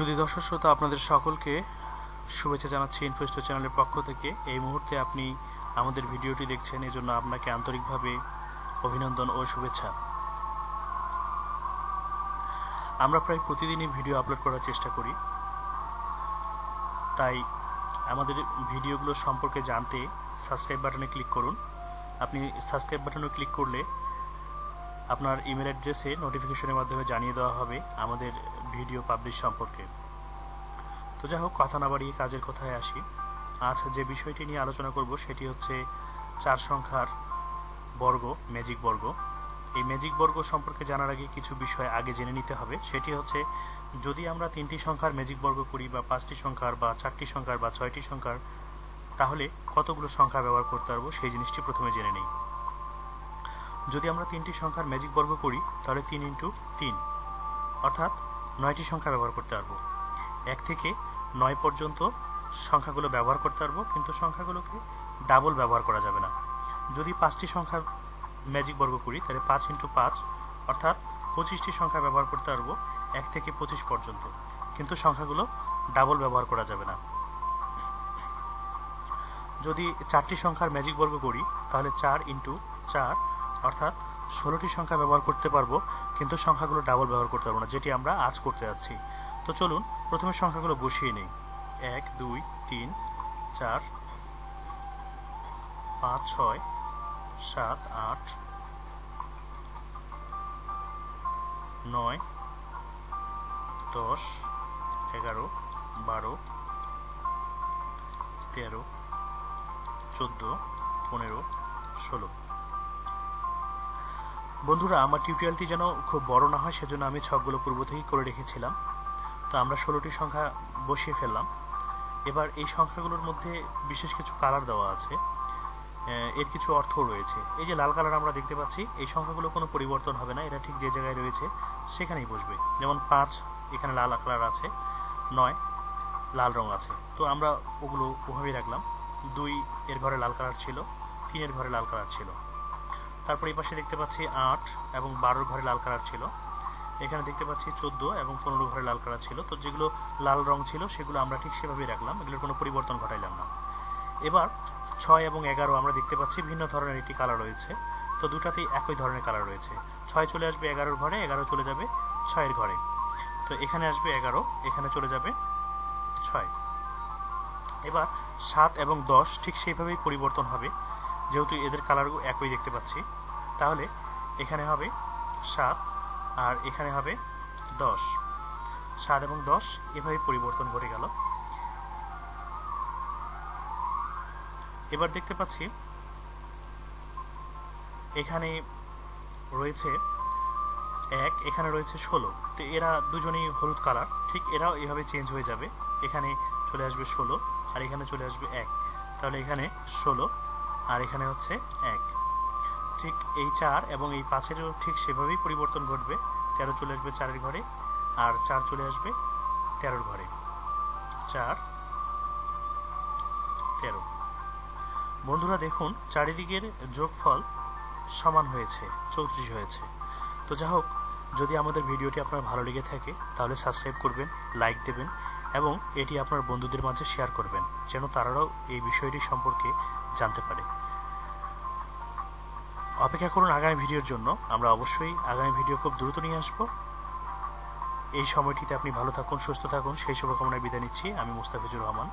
সুধী দর্শক শ্রোতা, আপনাদের সকলকে শুভেচ্ছা জানাচ্ছি ইনফোস্টোর চ্যানেলের পক্ষ থেকে। এই মুহূর্তে আপনি আমাদের ভিডিওটি দেখছেন, এজন্য আপনাকে আন্তরিকভাবে অভিনন্দন ও শুভেচ্ছা। আমরা প্রায় প্রতিদিনই ভিডিও আপলোড করার চেষ্টা করি, তাই আমাদের ভিডিওগুলো সম্পর্কে জানতে সাবস্ক্রাইব বাটনে ক্লিক করুন। আপনি সাবস্ক্রাইব বাটনে ক্লিক করলে আপনার ইমেল অ্যাড্রেসে নোটিফিকেশনের মাধ্যমে জানিয়ে দেওয়া হবে আমাদের ভিডিও পাবলিশ সম্পর্কে। তো যাই হোক, কথা না বাড়িয়ে কাজের কথায় আসি। আজ যে বিষয়টি নিয়ে আলোচনা করব সেটি হচ্ছে 4 সংখ্যার বর্গ, ম্যাজিক বর্গ। এই ম্যাজিক বর্গ সম্পর্কে জানার আগে কিছু বিষয় আগে জেনে নিতে হবে। সেটি হচ্ছে, যদি আমরা 3টি সংখ্যার ম্যাজিক বর্গ করি বা 5টি সংখ্যার বা 4টি সংখ্যার বা 6টি সংখ্যার, তাহলে কতগুলো সংখ্যা ব্যবহার করতে পারবো সেই জিনিসটি প্রথমে জেনে নিই। যদি আমরা 3টি সংখ্যার ম্যাজিক বর্গ করি তাহলে 3 × 3 অর্থাৎ 9টি সংখ্যা ব্যবহার করতে পারবো। 1 থেকে 9 পর্যন্ত সংখ্যাগুলো ব্যবহার করতে পারবো, কিন্তু সংখ্যাগুলোকে ডাবল ব্যবহার করা যাবে না। যদি 5টি সংখ্যার ম্যাজিক বর্গ করি তাহলে 5 × 5 অর্থাৎ 25টি সংখ্যা ব্যবহার করতে পারবো 1 থেকে 25 পর্যন্ত, কিন্তু সংখ্যাগুলো ডাবল ব্যবহার করা যাবে না। যদি 4টি সংখ্যার ম্যাজিক বর্গ করি তাহলে 4 × 4 অর্থাৎ 16টি সংখ্যা ব্যবহার করতে পারবো, কিন্তু সংখ্যাগুলো ডাবল ব্যবহার করতে পারবো না, যেটি আমরা আজ করতে যাচ্ছি। তো চলুন প্রথমে সংখ্যাগুলো বসিয়ে নেই। 1 2 3 4 5 6 7 8 9 10 11 12 13 14 15 16। বন্ধুরা, আমার টিউটোরিয়ালটি যেন খুব বড় না হয় সেজন্য আমি ছকগুলো পূর্ব থেকেই করে রেখেছিলাম। তো আমরা 16টি সংখ্যা বসিয়ে ফেললাম। এবার এই সংখ্যাগুলোর মধ্যে বিশেষ কিছু কালার দেওয়া আছে, এর কিছু অর্থ রয়েছে। এই যে লাল কালার আমরা দেখতে পাচ্ছি, এই সংখ্যাগুলো কোনো পরিবর্তন হবে না, এরা ঠিক যে জায়গায় রয়েছে সেখানেই বসবে। যেমন 5 এখানে লাল কালার আছে, 9 লাল রং আছে, তো আমরা ওগুলো ওভাবেই রাখলাম। 2 এর ঘরে লাল কালার ছিল, 3 এর ঘরে লাল কালার ছিল। তারপর এই পাশে দেখতে পাচ্ছি 8 এবং 12 ঘরে লাল কালার ছিল। এখানে দেখতে পাচ্ছি 14 এবং 15 ঘরে লাল কালার ছিল। তো যেগুলো লাল রং ছিল সেগুলো আমরা ঠিক সেভাবেই রাখলাম, এগুলোর কোনো পরিবর্তন ঘটাইলাম না। এবার 6 এবং 11 আমরা দেখতে পাচ্ছি ভিন্ন ধরনের একটি কালার রয়েছে, তো দুটাতেই একই ধরনের কালার রয়েছে। 6 চলে আসবে 11 ঘরে, 11 চলে যাবে 6 এর ঘরে। তো এখানে আসবে 11, এখানে চলে যাবে 6। এবার 7 এবং 10 ঠিক সেইভাবেই পরিবর্তন হবে, যেহেতু এদের কালারগুলো একই দেখতে পাচ্ছি। তাহলে এখানে হবে 7 আর এখানে হবে 10। 7 এবং 10 এভাবে পরিবর্তন ঘটে গেল। এবার দেখতে পাচ্ছি এখানে রয়েছে 1, এখানে রয়েছে 16। তো এরা দুজনেই হলুদ কালার, ঠিক এরাও এভাবে চেঞ্জ হয়ে যাবে। এখানে চলে আসবে 16 আর এখানে চলে আসবে 1, তাহলে এখানে 16 আর এখানে হচ্ছে 1। ঠিক এই 4 এবং এই 5-এরও ঠিক সেভাবেই পরিবর্তন ঘটবে। 13 চলে আসবে 4 এর ঘরে আর 4 চলে আসবে 13 ঘরে। 4 13। বন্ধুরা দেখুন, চারিদিকের যোগফল সমান হয়েছে, 34 হয়েছে। তো যাই হোক, যদি আমাদের ভিডিওটি আপনার ভালো লেগে থাকে তাহলে সাবস্ক্রাইব করবেন, লাইক দেবেন এবং এটি আপনার বন্ধুদের মাঝে শেয়ার করবেন, যেন তারাও এই বিষয়টি সম্পর্কে জানতে পারে। অপেক্ষা করুন আগামী ভিডিওর জন্য, আমরা অবশ্যই আগামী ভিডিও খুব দ্রুত নিয়ে আসব। এই সময়টিতে আপনি ভালো থাকুন, সুস্থ থাকুন, সেই শুভকামনায় বিদায় নিচ্ছি। আমি মুস্তাফিজুর রহমান।